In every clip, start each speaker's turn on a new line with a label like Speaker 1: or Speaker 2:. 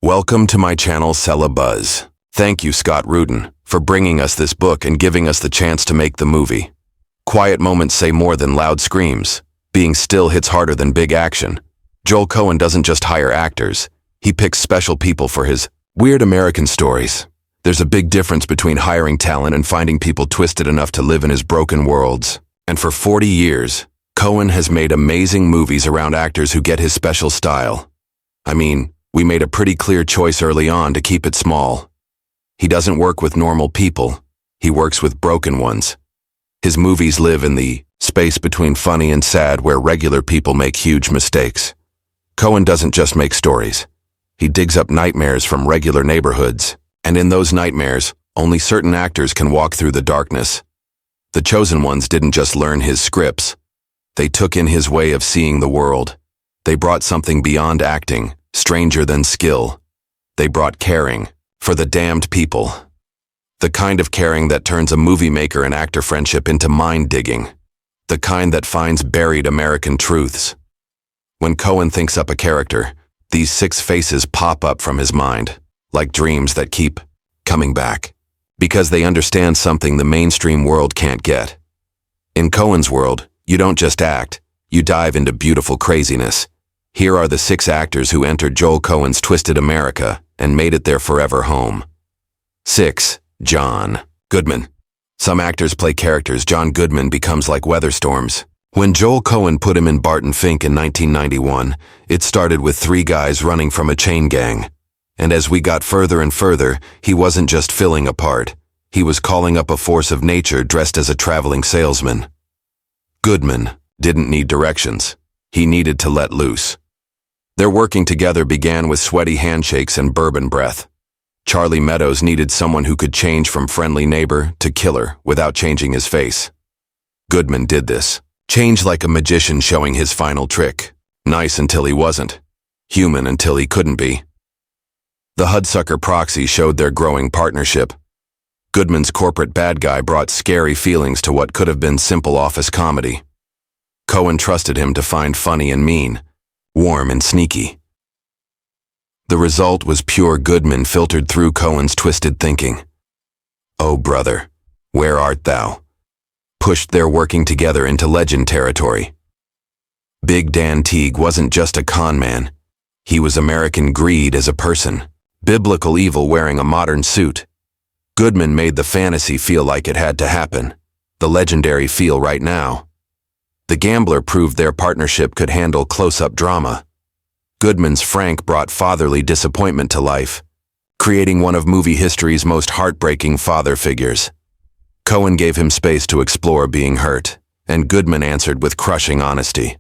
Speaker 1: Welcome to my channel, Sella Buzz. Thank you, Scott Rudin, for bringing us this book and giving us the chance to make the movie. Quiet moments say more than loud screams. Being still hits harder than big action. Joel Coen doesn't just hire actors. He picks special people for his weird American stories. There's a big difference between hiring talent and finding people twisted enough to live in his broken worlds. And for 40 years, Coen has made amazing movies around actors who get his special style. I mean, we made a pretty clear choice early on to keep it small. He doesn't work with normal people. He works with broken ones. His movies live in the space between funny and sad where regular people make huge mistakes. Coen doesn't just make stories. He digs up nightmares from regular neighborhoods. And in those nightmares, only certain actors can walk through the darkness. The chosen ones didn't just learn his scripts. They took in his way of seeing the world. They brought something beyond acting, stranger than skill. They brought caring for the damned people. The kind of caring that turns a movie maker and actor friendship into mind-digging. The kind that finds buried American truths. When Coen thinks up a character, these 6 faces pop up from his mind, like dreams that keep coming back, because they understand something the mainstream world can't get. In Coen's world, you don't just act, you dive into beautiful craziness. Here are the 6 actors who entered Joel Coen's twisted America and made it their forever home. 6. John Goodman. Some actors play characters. John Goodman becomes like weather storms. When Joel Coen put him in Barton Fink in 1991, it started with 3 guys running from a chain gang. And as we got further and further, he wasn't just filling a part. He was calling up a force of nature dressed as a traveling salesman. Goodman didn't need directions. He needed to let loose. Their working together began with sweaty handshakes and bourbon breath. Charlie Meadows needed someone who could change from friendly neighbor to killer without changing his face. Goodman did this. Change like a magician showing his final trick. Nice until he wasn't. Human until he couldn't be. The Hudsucker Proxy showed their growing partnership. Goodman's corporate bad guy brought scary feelings to what could have been simple office comedy. Coen trusted him to find funny and mean, warm and sneaky. The result was pure Goodman filtered through Coen's twisted thinking. Oh, brother, where art thou? Pushed their working together into legend territory. Big Dan Teague wasn't just a con man. He was American greed as a person, biblical evil wearing a modern suit. Goodman made the fantasy feel like it had to happen, the legendary feel right now. The Gambler proved their partnership could handle close-up drama. Goodman's Frank brought fatherly disappointment to life, creating one of movie history's most heartbreaking father figures. Coen gave him space to explore being hurt, and Goodman answered with crushing honesty.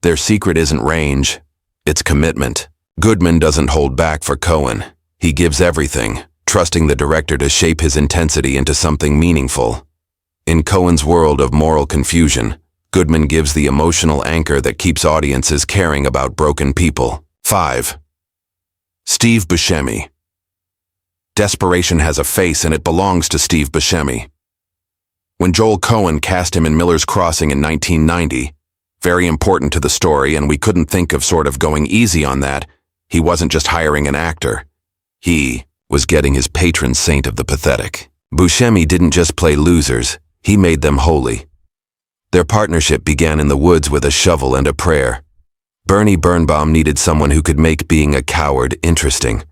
Speaker 1: Their secret isn't range, it's commitment. Goodman doesn't hold back for Coen. He gives everything, trusting the director to shape his intensity into something meaningful. In Coen's world of moral confusion, Goodman gives the emotional anchor that keeps audiences caring about broken people. 5. Steve Buscemi. Desperation has a face and it belongs to Steve Buscemi. When Joel Coen cast him in Miller's Crossing in 1990, very important to the story and we couldn't think of sort of going easy on that, he wasn't just hiring an actor. He was getting his patron saint of the pathetic. Buscemi didn't just play losers, he made them holy. Their partnership began in the woods with a shovel and a prayer. Bernie Birnbaum needed someone who could make being a coward interesting,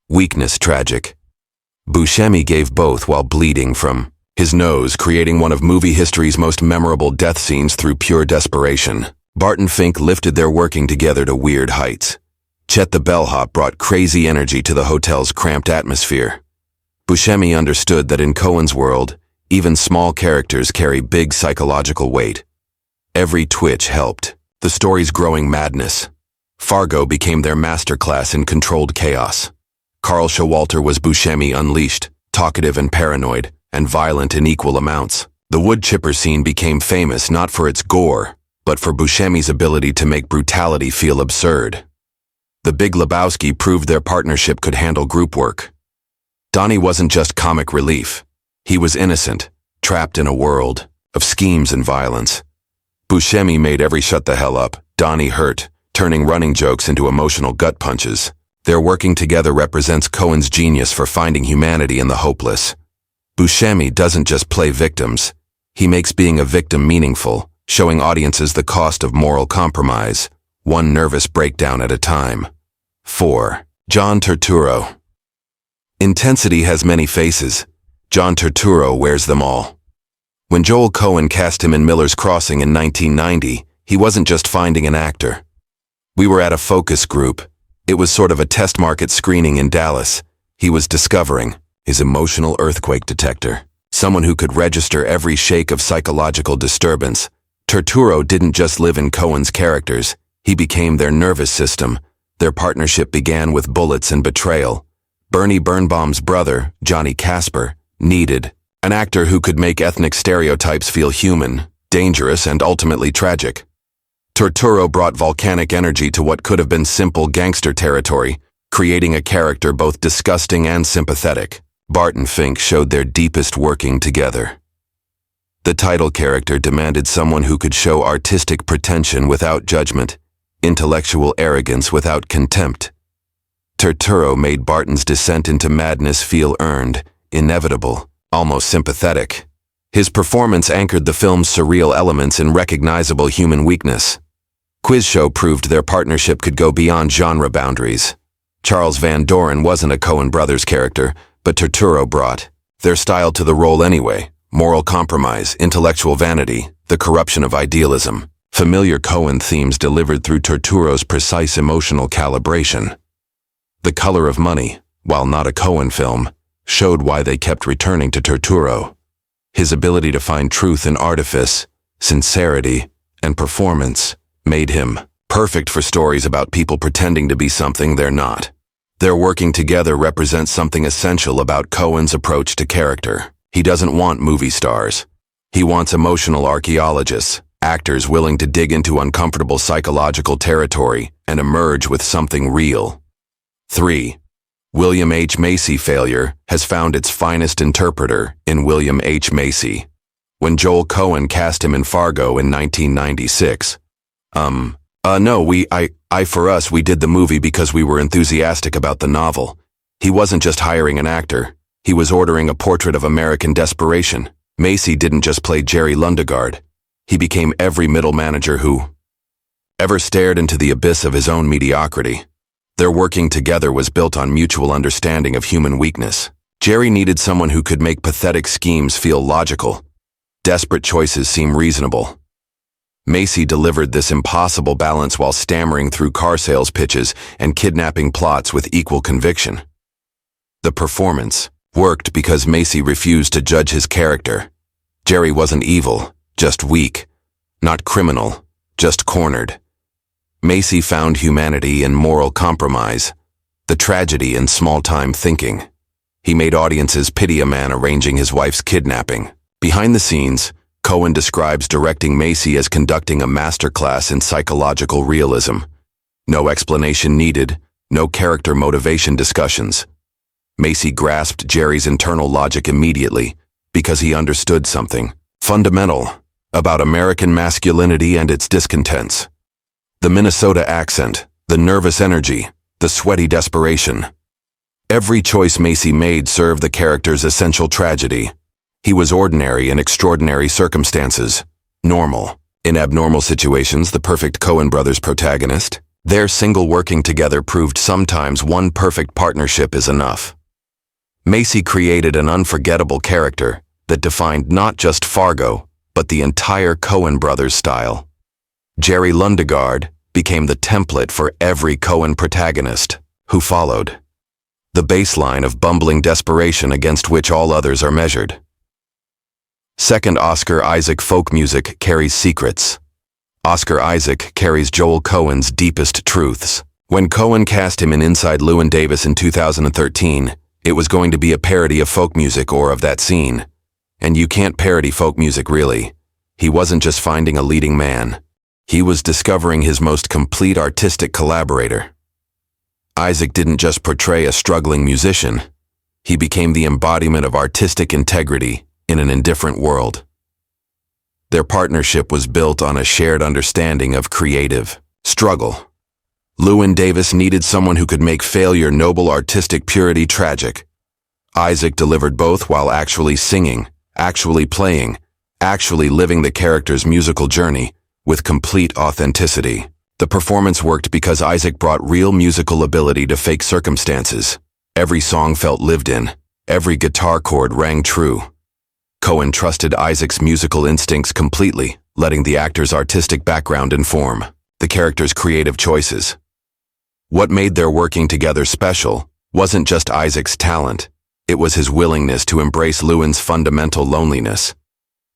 Speaker 1: weakness tragic. Buscemi gave both while bleeding from his nose, creating one of movie history's most memorable death scenes through pure desperation. Barton Fink lifted their working together to weird heights. Chet the Bellhop brought crazy energy to the hotel's cramped atmosphere. Buscemi understood that in Coen's world, even small characters carry big psychological weight. Every twitch helped. The story's growing madness. Fargo became their masterclass in controlled chaos. Carl Showalter was Buscemi unleashed, talkative and paranoid, and violent in equal amounts. The wood chipper scene became famous not for its gore, but for Buscemi's ability to make brutality feel absurd. The Big Lebowski proved their partnership could handle group work. Donnie wasn't just comic relief. He was innocent, trapped in a world of schemes and violence. Buscemi made every shut the hell up, Donnie hurt, turning running jokes into emotional gut punches. Their working together represents Coen's genius for finding humanity in the hopeless. Buscemi doesn't just play victims. He makes being a victim meaningful, showing audiences the cost of moral compromise, one nervous breakdown at a time. 4. John Turturro. Intensity has many faces. John Turturro wears them all. When Joel Coen cast him in Miller's Crossing in 1990, he wasn't just finding an actor. We were at a focus group. It was sort of a test market screening in Dallas. He was discovering his emotional earthquake detector, someone who could register every shake of psychological disturbance. Turturro didn't just live in Coen's characters. He became their nervous system. Their partnership began with bullets and betrayal. Bernie Birnbaum's brother, Johnny Casper, needed an actor who could make ethnic stereotypes feel human, dangerous, and ultimately tragic. Turturro brought volcanic energy to what could have been simple gangster territory, creating a character both disgusting and sympathetic. Bart and Fink showed their deepest working together. The title character demanded someone who could show artistic pretension without judgment, intellectual arrogance without contempt. Turturro made Barton's descent into madness feel earned, inevitable, almost sympathetic. His performance anchored the film's surreal elements in recognizable human weakness. Quiz Show proved their partnership could go beyond genre boundaries. Charles Van Doren wasn't a Coen Brothers character, but Turturro brought their style to the role anyway. Moral compromise, intellectual vanity, the corruption of idealism. Familiar Coen themes delivered through Turturro's precise emotional calibration. The Color of Money, while not a Coen film, showed why they kept returning to Turturro. His ability to find truth in artifice, sincerity, and performance made him perfect for stories about people pretending to be something they're not. Their working together represents something essential about Coen's approach to character. He doesn't want movie stars. He wants emotional archaeologists, actors willing to dig into uncomfortable psychological territory and emerge with something real. 3. William H. Macy failure has found its finest interpreter in William H. Macy. When Joel Coen cast him in Fargo in 1996, we did the movie because we were enthusiastic about the novel. He wasn't just hiring an actor. He was ordering a portrait of American desperation. Macy didn't just play Jerry Lundegaard. He became every middle manager who ever stared into the abyss of his own mediocrity. Their working together was built on mutual understanding of human weakness. Jerry needed someone who could make pathetic schemes feel logical. Desperate choices seem reasonable. Macy delivered this impossible balance while stammering through car sales pitches and kidnapping plots with equal conviction. The performance worked because Macy refused to judge his character. Jerry wasn't evil, just weak. Not criminal, just cornered. Macy found humanity in moral compromise, the tragedy in small-time thinking. He made audiences pity a man arranging his wife's kidnapping. Behind the scenes, Coen describes directing Macy as conducting a masterclass in psychological realism. No explanation needed, no character motivation discussions. Macy grasped Jerry's internal logic immediately because he understood something fundamental about American masculinity and its discontents. The Minnesota accent, the nervous energy, the sweaty desperation. Every choice Macy made served the character's essential tragedy. He was ordinary in extraordinary circumstances, normal in abnormal situations, the perfect Coen Brothers protagonist. Their single working together proved sometimes one perfect partnership is enough. Macy created an unforgettable character that defined not just Fargo, but the entire Coen Brothers style. Jerry Lundegaard became the template for every Coen protagonist who followed. The baseline of bumbling desperation against which all others are measured. Second, Oscar Isaac folk music carries secrets. Oscar Isaac carries Joel Coen's deepest truths. When Coen cast him in Inside Llewyn Davis in 2013, it was going to be a parody of folk music or of that scene. And you can't parody folk music, really. He wasn't just finding a leading man. He was discovering his most complete artistic collaborator. Isaac didn't just portray a struggling musician. He became the embodiment of artistic integrity in an indifferent world. Their partnership was built on a shared understanding of creative struggle. Llewyn Davis needed someone who could make failure noble, artistic purity tragic. Isaac delivered both while actually singing, actually playing, actually living the character's musical journey with complete authenticity. The performance worked because Isaac brought real musical ability to fake circumstances. Every song felt lived in. Every guitar chord rang true. Coen trusted Isaac's musical instincts completely, letting the actor's artistic background inform the character's creative choices. What made their working together special wasn't just Isaac's talent, it was his willingness to embrace Llewyn's fundamental loneliness.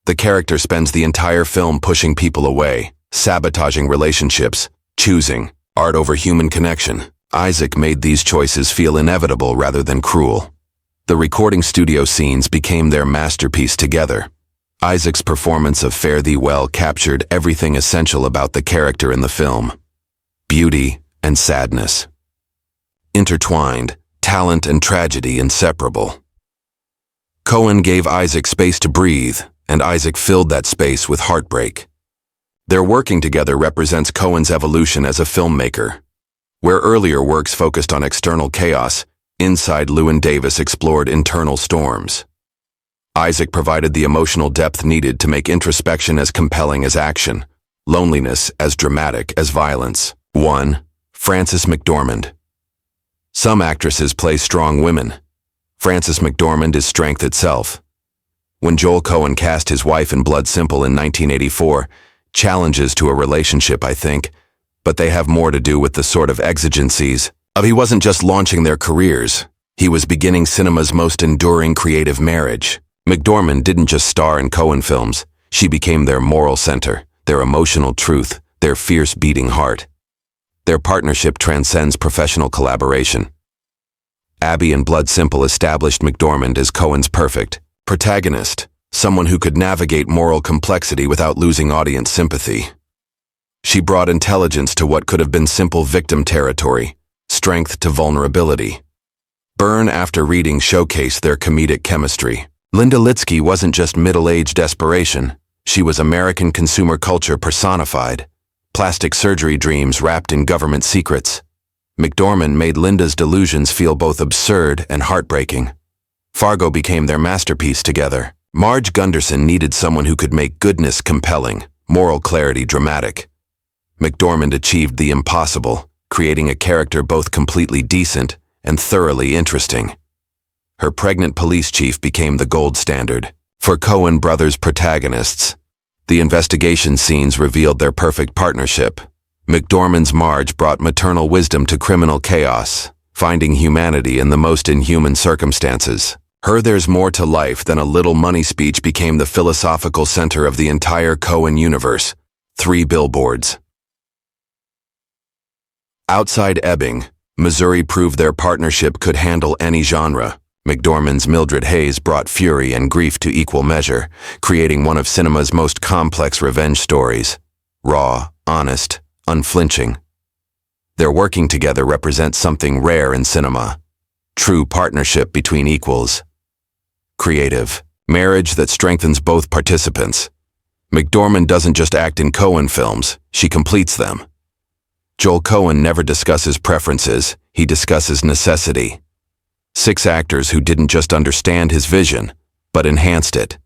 Speaker 1: The character spends the entire film pushing people away, sabotaging relationships, choosing art over human connection. Isaac made these choices feel inevitable rather than cruel. The recording studio scenes became their masterpiece together. Isaac's performance of Fare Thee Well captured everything essential about the character in the film. Beauty and sadness. Intertwined, talent and tragedy inseparable. Coen gave Isaac space to breathe, and Isaac filled that space with heartbreak. Their working together represents Coen's evolution as a filmmaker. Where earlier works focused on external chaos, inside Llewyn Davis explored internal storms. Isaac provided the emotional depth needed to make introspection as compelling as action, loneliness as dramatic as violence. 1. Frances McDormand. Some actresses play strong women. Frances McDormand is strength itself. When Joel Coen cast his wife in Blood Simple in 1984, challenges to a relationship, I think, but they have more to do with the sort of exigencies of he wasn't just launching their careers, he was beginning cinema's most enduring creative marriage. McDormand didn't just star in Coen films, she became their moral center, their emotional truth, their fierce beating heart. Their partnership transcends professional collaboration. Abby in Blood Simple established McDormand as Coen's perfect protagonist, someone who could navigate moral complexity without losing audience sympathy. She brought intelligence to what could have been simple victim territory, strength to vulnerability. Burn After Reading showcased their comedic chemistry. Linda Litsky wasn't just middle-aged desperation, she was American consumer culture personified. Plastic surgery dreams wrapped in government secrets. McDormand made Linda's delusions feel both absurd and heartbreaking. Fargo became their masterpiece together. Marge Gunderson needed someone who could make goodness compelling, moral clarity dramatic. McDormand achieved the impossible, creating a character both completely decent and thoroughly interesting. Her pregnant police chief became the gold standard. For Coen Brothers protagonists, the investigation scenes revealed their perfect partnership. McDormand's Marge brought maternal wisdom to criminal chaos, finding humanity in the most inhuman circumstances. Her "There's more to life than a little money" speech became the philosophical center of the entire Coen universe. 3 billboards. Outside Ebbing, Missouri proved their partnership could handle any genre. McDormand's Mildred Hayes brought fury and grief to equal measure, creating one of cinema's most complex revenge stories. Raw, honest, unflinching. Their working together represents something rare in cinema. True partnership between equals. Creative. Marriage that strengthens both participants. McDormand doesn't just act in Coen films, she completes them. Joel Coen never discusses preferences, he discusses necessity. 6 actors who didn't just understand his vision, but enhanced it.